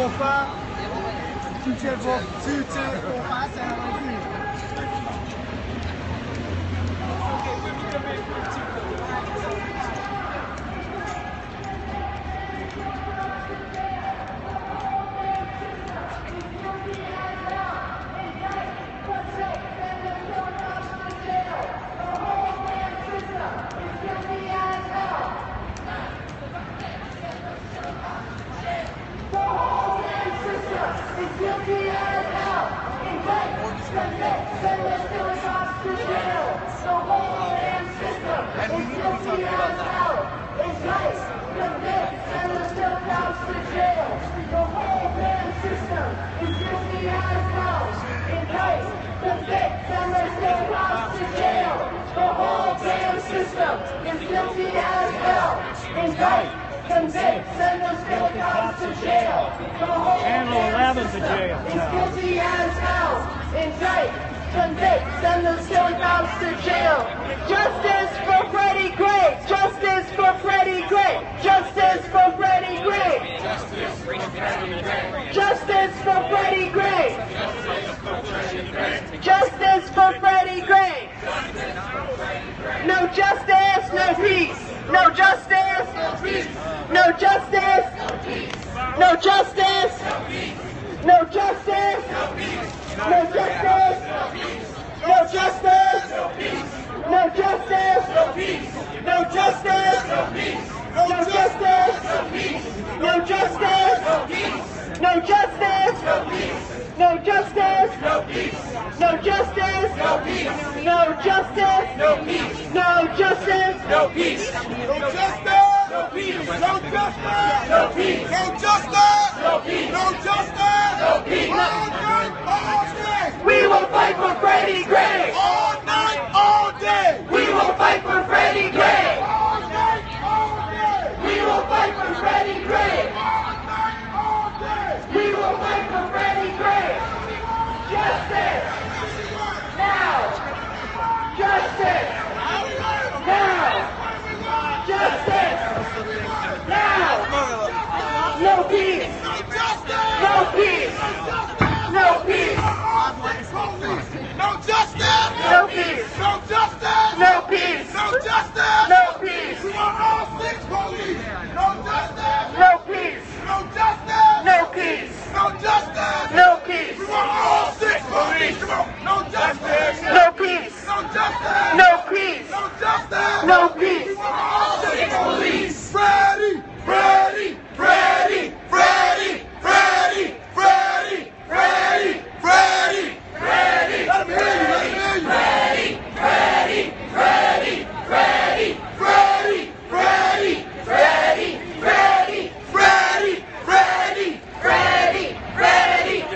步伐，去前步，去前步伐才能去。Guilty as hell, indict, convict, send us to a cops to jail. The whole damn system is guilty as hell, indict, convict, send us to cops to jail. The whole damn system is guilty as hell, indict, convict, send us to cops to jail. The whole damn system is guilty as hell, indict, convict, send us to cops to jail. The whole Handle 11 to jail. is guilty as hell. Indict, convict, send the silly cops to jail. Justice for Freddie Gray. Justice for Freddie Gray. Justice for Freddie Gray. Justice for Freddie Gray. Justice for Freddie Gray. No justice, no peace. No justice, no peace. No justice, no peace. No justice, no peace. No justice, no peace. No justice, no peace. No justice, no peace. No justice, no peace. No justice, no peace. No justice, no peace. No justice, no peace. No justice, no peace. No justice, no peace. No justice, no peace. No justice, no peace. No justice, no peace. No justice, no peace. No justice, no peace. No justice, No peace. no justice, No peace. All night, all day. We will fight for Freddie Gray. All night, all day. We will fight for Freddie Gray. All night, all day. We will fight for Freddie Gray. All night, all day. We will fight for Freddie Gray. Justice. Now. Justice. Now. Justice. Now. No peace. No peace. No peace. No justice. No peace. No justice. No peace. No justice. No peace. We want all six police. No justice. No peace. No justice. No peace. No justice. No peace. We want all six police. Come on. No justice. No peace. No justice. No peace. No justice. No peace. We want all six police. Freddie. Freddie. Freddie. Freddie. Freddie. Freddie. Freddie. Freddie. Freddie. Let him hear you. Let him hear you. Freddie, Freddie, Freddie, Freddie, Freddie. Freddie. Freddie, Freddie, Freddie. Freddie. Freddie, Freddie,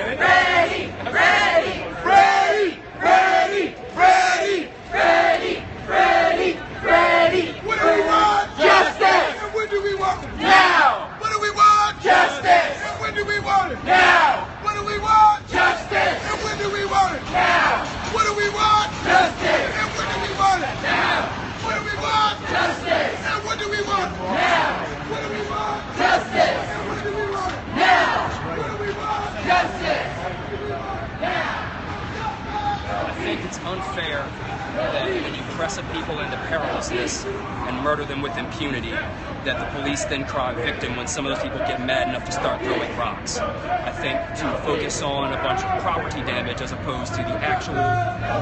Freddie, Freddie, Freddie. Freddie. Freddie. Freddie, Freddie, Freddie. What do we want? Justice. And when do we want it? Now. What do we want? Justice. And when do we want it? Now. What do we want? Justice. And when do we want it? Now. What do we want? Justice. And when do we want it? Now. What do we want? Justice. And when do we want it? Now. What do we want? Justice. And when do we want it? Now. What do we want? Justice. Now. I think it's unfair that when you press a people into perilousness and murder them with impunity, that the police then cry victim when some of those people get mad enough to start throwing rocks. I think to focus on a bunch of property damage as opposed to the actual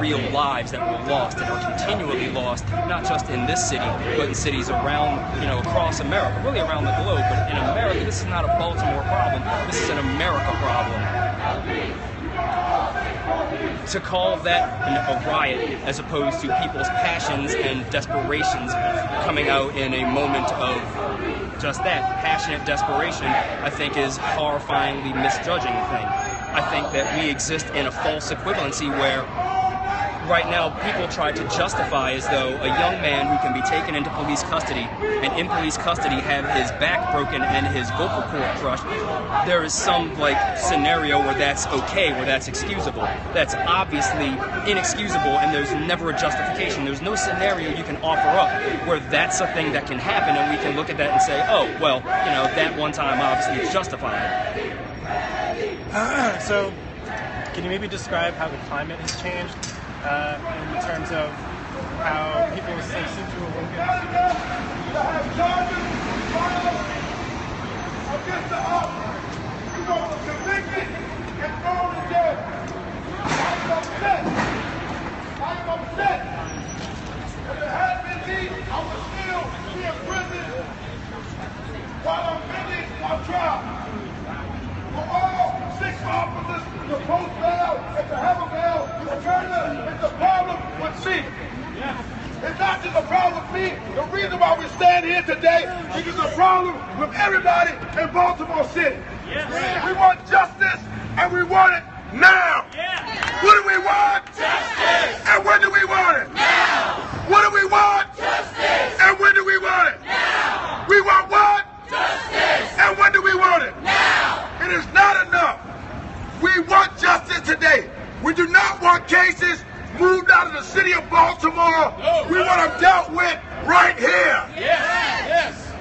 real lives that were lost and are continually lost, not just in this city, but in cities around, across America, really around the globe. But in America, this is not a Baltimore problem. This is an America problem. To call that a riot as opposed to people's passions and desperations coming out in a moment of just that, passionate desperation, I think is horrifyingly misjudging the thing. I think that we exist in a false equivalency where right now people try to justify as though a young man who can be taken into police custody and in police custody have his back broken and his vocal cord crushed, there is some scenario where that's okay, where that's excusable. That's obviously inexcusable, and there's never a justification. There's no scenario you can offer up where that's a thing that can happen and we can look at that and say, oh, well, that one time obviously it's justified. So, can you maybe describe how the climate has changed in terms of how people seem to awaken? Against the officer, you know, convicted and thrown in jail. I am upset. I am upset. If it had been me, I would still be in prison while I'm pending my trial. For all 6 officers to post bail and to have a bail, it's a problem with me. It's not just a problem with me. The reason why we stand here today is it's a problem with everybody in Baltimore City. We want justice, and we want it now. What do we want? Justice. And when do we want it? Now. What do we want? Justice. And when do we want it? Now. We want what? Justice. And when do we want it? Now. It is not enough. We want justice today. We do not want cases moved out of the city of Baltimore. We want them dealt with right here. Yes.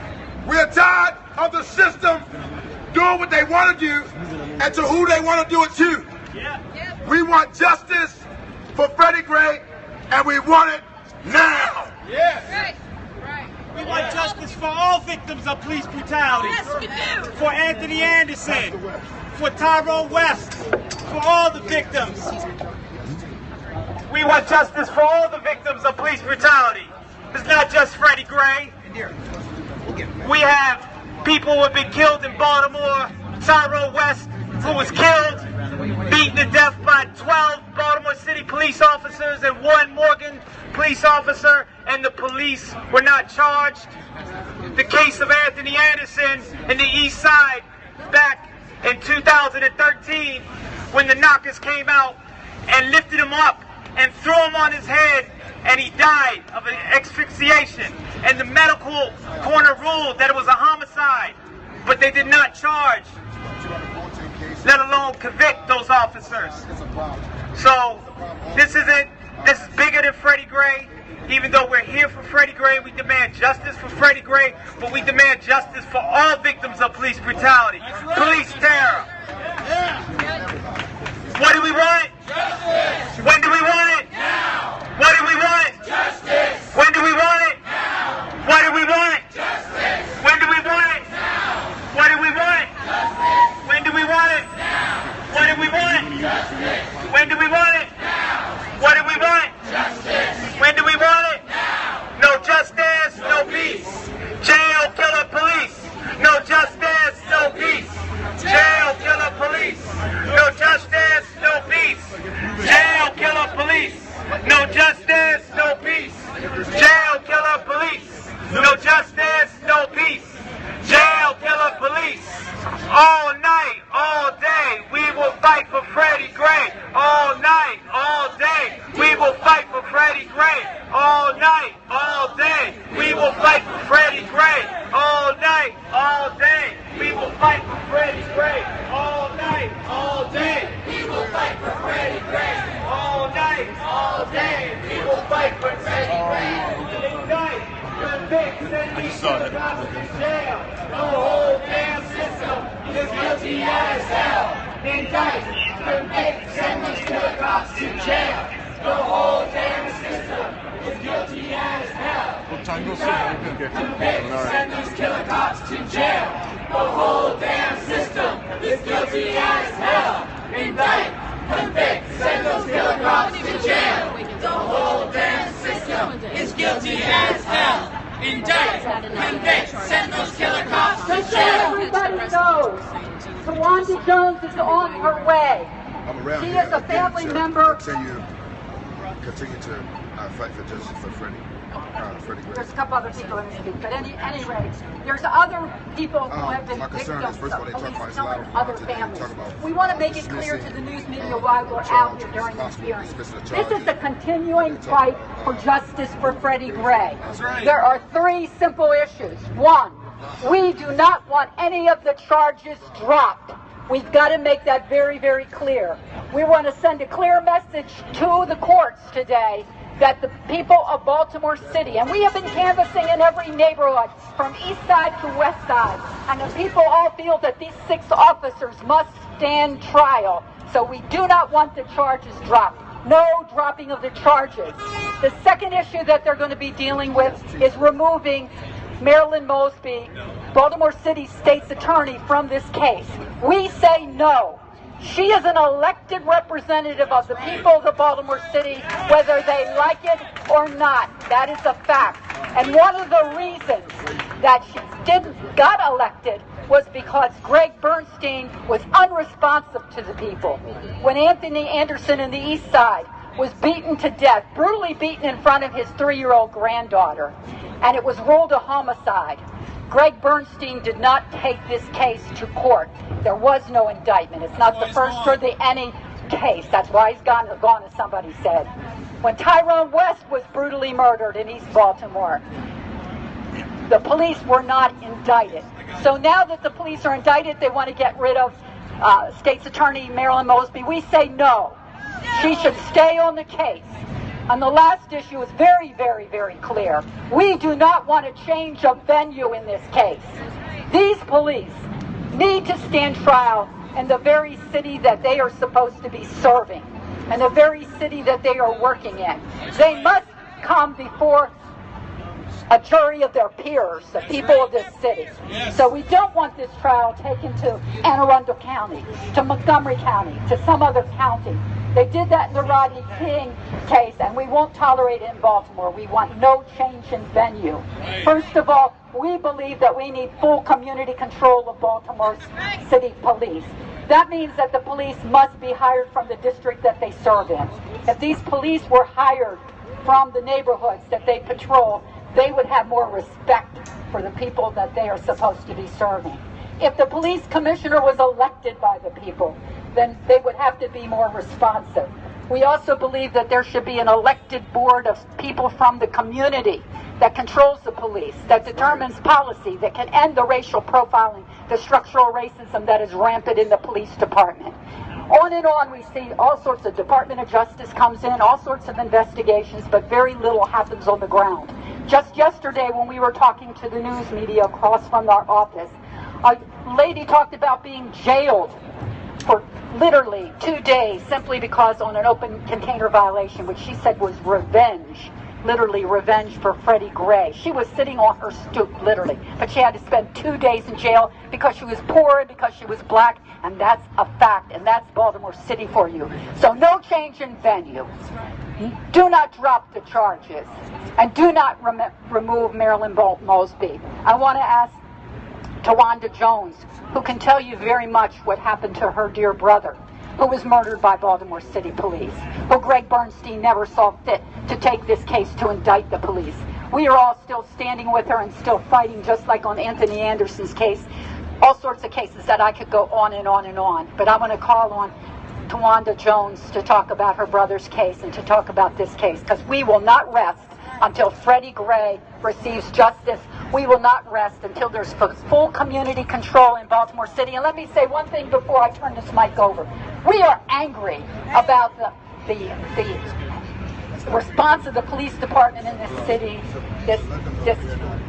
We're tired of the system doing what they want to do and to who they want to do it to. We want justice for Freddie Gray, and we want it now. Right. We want justice for all victims of police brutality. Yes, we do. For Anthony Anderson, for Tyrone West, for all the victims. We want justice for all the victims of police brutality. It's not just Freddie Gray. We have people who have been killed in Baltimore. Tyrone West, who was killed, beaten to death by 12 Baltimore City police officers and 1 Morgan police officer, and the police were not charged. The case of Anthony Anderson in the East Side back in 2013, when the knockers came out and lifted him up and threw him on his head, and he died of an asphyxiation. And the medical coroner ruled that it was a homicide, but they did not charge, let alone convict those officers. So this is bigger than Freddie Gray. Even though we're here for Freddie Gray, we demand justice for Freddie Gray, but we demand justice for all victims of police brutality, police terror. What do we want? Justice. When do we want it? Now. What do we want? Justice. When do we want it? Now. What do we want? Justice. When do we want it? Now. What do we want? Justice. When do we want it? Now. What do we want? Justice. When do we want it? Now. What do we want? Justice. When do we want it? Now. No justice, no peace. Jail, killer, police. No justice, no peace. Jail, killer, police. No justice, no peace. Jail, killer, police. No justice, no peace. Jail, killer, police. No justice, no peace. Jail, killer, police. All night, all day, we will fight for Freddie Gray. All night, all day, we will fight for Freddie Gray. All night, all day, we will fight for Freddie Gray. All night, all day, we will fight for Freddie Gray. All night, all day, we will fight for Freddie Gray. All night, all day, we will fight for Freddie Gray. Ignite, convict, send these killer cops to jail. The whole damn system is guilty as hell. Indict, convict, send these killer cops to jail. The whole damn system is guilty as hell. Indict, convict, send these killer cops to jail. The whole damn system is guilty as hell. Indict, convict, send those killer cops to jail. The whole damn system is guilty as hell. Indict, convict, send those killer cops to Just so jail. everybody knows, Tawanda Jones is on her way. I'm around She here is a again family to member. Continue to fight for justice for Freddie Gray. There's a couple other people in the speak, but any rate, there's other people who have been my concern victims is, first of all, of they talk police about killing it's other allowed to families. talk about We want to make it clear to the news media why we're out here during this hearing. This is the continuing fight for justice for Freddie Gray. There are 3 simple issues. 1, we do not want any of the charges dropped. We've got to make that very, very clear. We want to send a clear message to the courts today that the people of Baltimore City, and we have been canvassing in every neighborhood from east side to west side, and the people all feel that these 6 officers must stand trial. So we do not want the charges dropped. No dropping of the charges. The second issue that they're going to be dealing with is removing Marilyn Mosby, Baltimore City State's attorney, from this case. We say no. She is an elected representative of the people of Baltimore City, whether they like it or not. That is a fact. And one of the reasons that she got elected was because Greg Bernstein was unresponsive to the people. When Anthony Anderson in the East Side was beaten to death, brutally beaten in front of his 3-year-old granddaughter, and it was ruled a homicide, Greg Bernstein did not take this case to court. There was no indictment. It's not the first or the any case. That's why he's gone, as somebody said. When Tyrone West was brutally murdered in East Baltimore, the police were not indicted. So now that the police are indicted, they want to get rid of State's Attorney Marilyn Mosby. We say no. She should stay on the case. And the last issue is very, very, very clear. We do not want a change of venue in this case. These police need to stand trial in the very city that they are supposed to be serving, and the very city that they are working in. They must come before a jury of their peers, the people of this city. So we don't want this trial taken to Anne Arundel County, to Montgomery County, to some other county. They did that in the Rodney King case, and we won't tolerate it in Baltimore. We want no change in venue. First of all, we believe that we need full community control of Baltimore City Police. That means that the police must be hired from the district that they serve in. If these police were hired from the neighborhoods that they patrol, they would have more respect for the people that they are supposed to be serving. If the police commissioner was elected by the people, then they would have to be more responsive. We also believe that there should be an elected board of people from the community that controls the police, that determines policy, that can end the racial profiling, the structural racism that is rampant in the police department. On and on, we see all sorts of Department of Justice comes in, all sorts of investigations, but very little happens on the ground. Just yesterday, when we were talking to the news media across from our office, a lady talked about being jailed for literally 2 days simply because on an open container violation, which she said was revenge, literally revenge for Freddie Gray. She was sitting on her stoop, literally, but she had to spend 2 days in jail because she was poor and because she was black, and that's a fact, and that's Baltimore City for you. So no change in venue. Do not drop the charges, and do not remove Marilyn Mosby. I want to ask Tawanda Jones, who can tell you very much what happened to her dear brother, who was murdered by Baltimore City Police, who Greg Bernstein never saw fit to take this case to indict the police. We are all still standing with her and still fighting, just like on Anthony Anderson's case, all sorts of cases that I could go on and on and on. But I'm going to call on Tawanda Jones to talk about her brother's case and to talk about this case, because we will not rest until Freddie Gray receives justice. We will not rest until there's full community control in Baltimore City. And let me say one thing before I turn this mic over. We are angry about the response of the police department in this city, this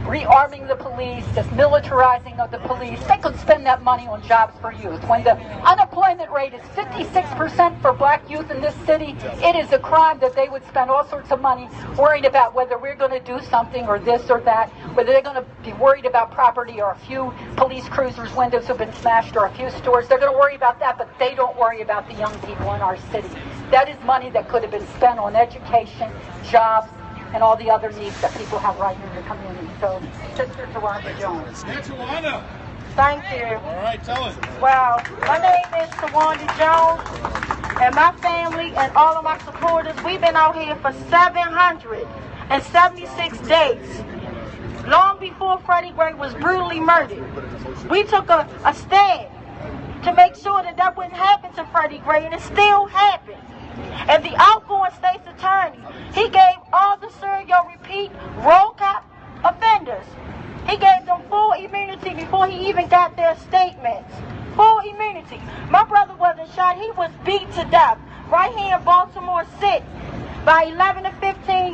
rearming the police, this militarizing of the police. They could spend that money on jobs for youth. When the unemployment rate is 56% for black youth in this city, it is a crime that they would spend all sorts of money worrying about whether we're going to do something or this or that, whether they're going to be worried about property or a few police cruisers' windows have been smashed or a few stores. They're going to worry about that, but they don't worry about the young people in our city. That is money that could have been spent on education, jobs, and all the other needs that people have right in the community. So, Sister Tawanda Jones. Thank you. All right, tell us. Well, my name is Tawanda Jones, and my family and all of my supporters, we've been out here for 776 days. Long before Freddie Gray was brutally murdered, we took a stand to make sure that that wouldn't happen to Freddie Gray, and it still happened. And the outgoing state's attorney, he gave all the serial repeat roll cop offenders, he gave them full immunity before he even got their statements. Full immunity. My brother wasn't shot, he was beat to death right here in Baltimore City by 11 to 15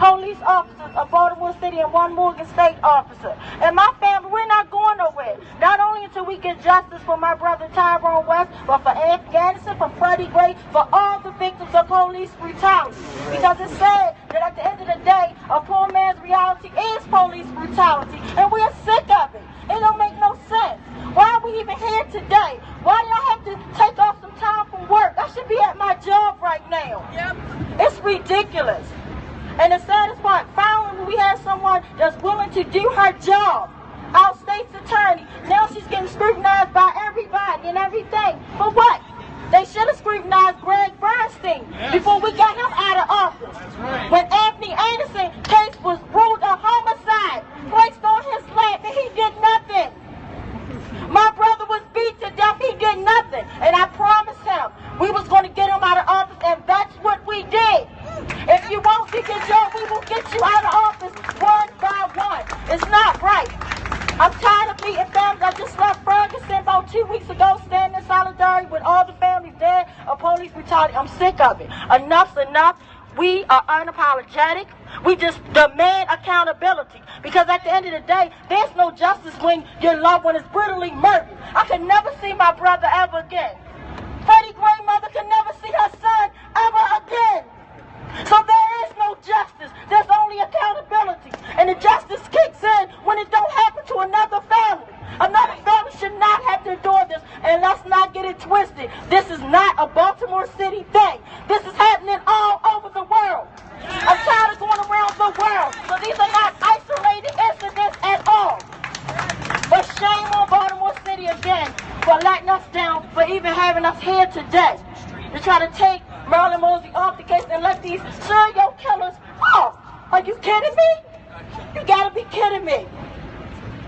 police officers of Baltimore City and 1 Morgan State officer. And my family, we're not going nowhere. Not only until we get justice for my brother Tyrone West, but for Afghanistan, for Freddie Gray, for all the victims of police brutality. Because it's sad that at the end of the day, a poor man's reality is police brutality. And we're sick of it. It don't make no sense. Why are we even here today? Why do I have to take off some time from work? I should be at my job right now. Yep. It's ridiculous. And the saddest part, finally we have someone that's willing to do her job. Our state's attorney. Now she's getting scrutinized by everybody and everything. For what? They should have scrutinized Greg Bernstein before we got him out of office. Right. When Anthony Anderson case was ruled a homicide, placed on his lap, and he did nothing. My brother was beat to death, he did nothing. And I promised him we was going to get him out of office, and that's what we did. If you won't get your job, we will get you out of office one by one. It's not right. I'm tired of meeting families. I just left Ferguson about 2 weeks ago, standing in solidarity with all the families dead of police brutality. I'm sick of it. Enough's enough. We are unapologetic. We just demand accountability. Because at the end of the day, there's no justice when your loved one is brutally murdered. I can never see my brother ever again. Freddie Gray's mother can never see her son ever again. So there is no justice. There's only accountability. And the justice kicks in when it don't happen to another family. Another family should not have to endure this. And let's not get it twisted. This is not a Baltimore City thing. This is happening all over the world. I'm tired of going around the world. So these are not isolated incidents at all. But shame on Baltimore City again for letting us down, for even having us here today. To try to take Marilyn Mosby off the case and let these serial killers off. Are you kidding me? You gotta be kidding me.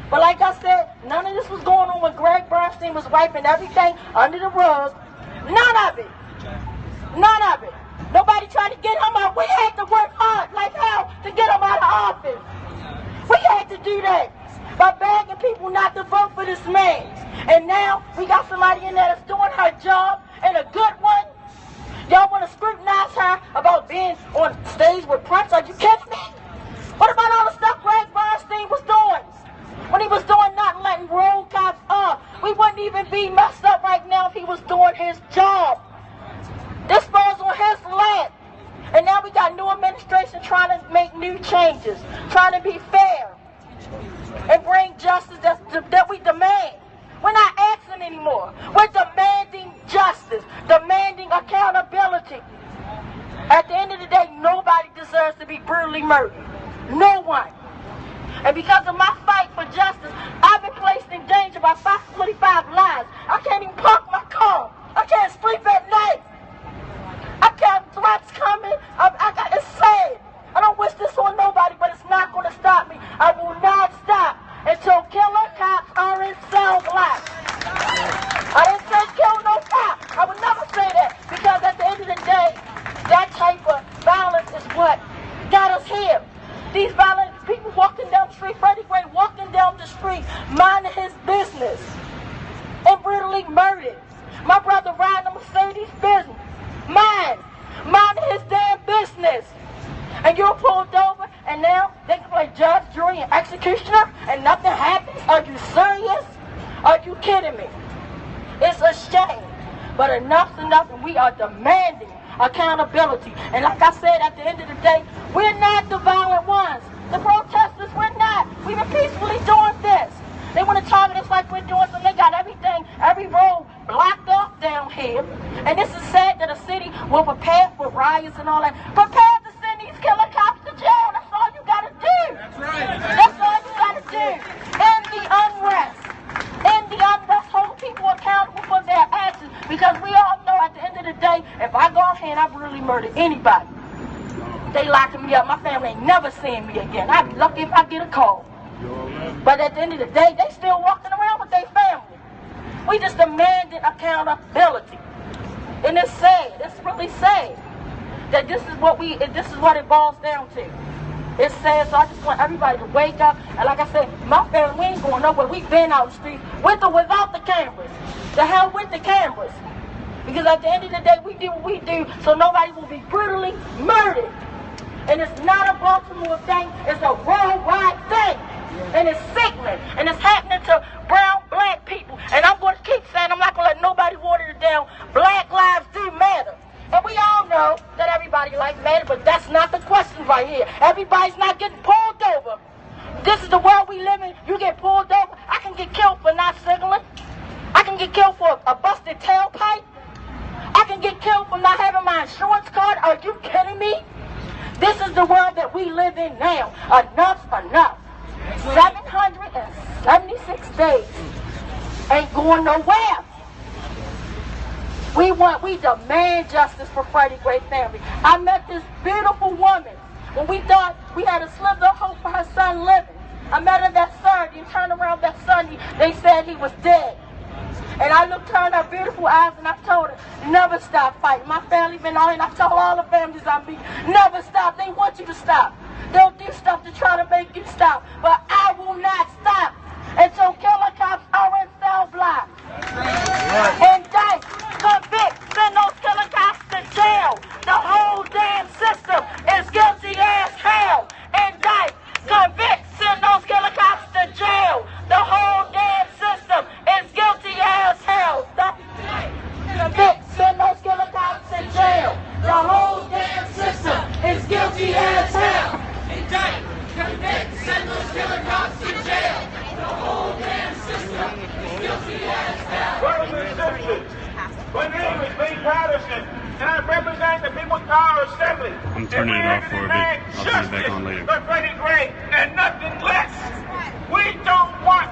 But like I said, none of this was going on when Greg Bernstein was wiping everything under the rug. None of it. None of it. Nobody tried to get him out. We had to work hard like hell to get him out of office. We had to do that by begging people not to vote for this man. And now we got somebody in there that's doing her job, and a good one. Y'all want to scrutinize her about being on stage with Prince? Are you kidding me? What about all the stuff Greg Bernstein was doing? When he was doing nothing, letting road cops off. We wouldn't even be messed up right now if he was doing his job. This falls on his lap. And now we got new administration trying to make new changes, trying to be fair and bring justice that we demand. We're not asking anymore. We're demanding justice, demanding accountability. At the end of the day, nobody deserves to be brutally murdered. No one. And because of my fight for justice, I've been placed in danger by 45 lives. I can't even park my car. I can't sleep at night. I got threats coming. It's sad. I don't wish this on nobody, but it's not going to stop me. I will not stop until killer cops are in cell blocks. I didn't say kill no cop. I would never say that, because at the end of the day, that type of violence is what got us here. These violent people walking down the street, Freddie Gray walking down the street, minding his business, and brutally murdered. My brother riding a Mercedes business, minding his damn business. And you're pulled over, and now they can play judge, jury, and executioner, and nothing happens? Are you serious? Are you kidding me? It's a shame. But enough's enough, and we are demanding accountability. And like I said, at the end of the day, we're not the violent ones. The protesters, we're not. We've been peacefully doing this. They want to target us like we're doing something. They got everything, every road blocked off down here. And this is sad that a city will prepare for riots and all that. Prepare to send these killer cops to jail. That's all you got to do. That's right. That's all you got to do. End the unrest. End the unrest. Hold people accountable for their actions. Because we all know at the end of the day, if I go out here and I brutally murder anybody, they locking me up. My family ain't never seeing me again. I'd be lucky if I get a call. But at the end of the day, they still walking around with their family. We just demanding accountability. And it's sad. It's really sad that this is what it boils down to. It's sad, so I just want everybody to wake up. And like I said, my family, we ain't going nowhere. We've been out the street with or without the cameras. The hell with the cameras. Because at the end of the day, we do what we do so nobody will be brutally murdered. And it's not a Baltimore thing, it's a worldwide thing. And it's sickening. And it's happening to brown, black people. And I'm going to keep saying, I'm not going to let nobody water it down. Black lives do matter. And we all know that everybody likes matter, but that's not the question right here. Everybody's not getting pulled over. This is the world we live in. You get pulled over. I can get killed for not signaling. I can get killed for a busted tailpipe. I can get killed for not having my insurance card. Are you kidding me? This is the world that we live in now. Enough's enough. 776 days ain't going nowhere. We demand justice for Freddie Gray family. I met this beautiful woman when we thought we had a sliver of hope for her son living. I met her that Sunday, and turned around that Sunday, they said he was dead. And I looked her in her beautiful eyes and I told her, never stop fighting. My family been on, and I told all the families I meet, never stop. They want you to stop. They'll do stuff to try to make you stop. But I will not stop until killer cops are in cell blocks. Indict, convict, send those killer cops to jail. The whole damn system is guilty as hell. Indict, convict, send those killer cops to jail. The whole damn system is guilty as hell. Convict, send those killer cops to jail. The whole damn system is guilty as hell. Indict, convict, send those killer cops to jail. The whole damn system is guilty as hell. Brothers and sisters, my name is Lee Patterson, and I represent the People's Power Assembly. I'm turning it off for a bit. I'll turn it back on later. For Freddie Gray and nothing less. We don't want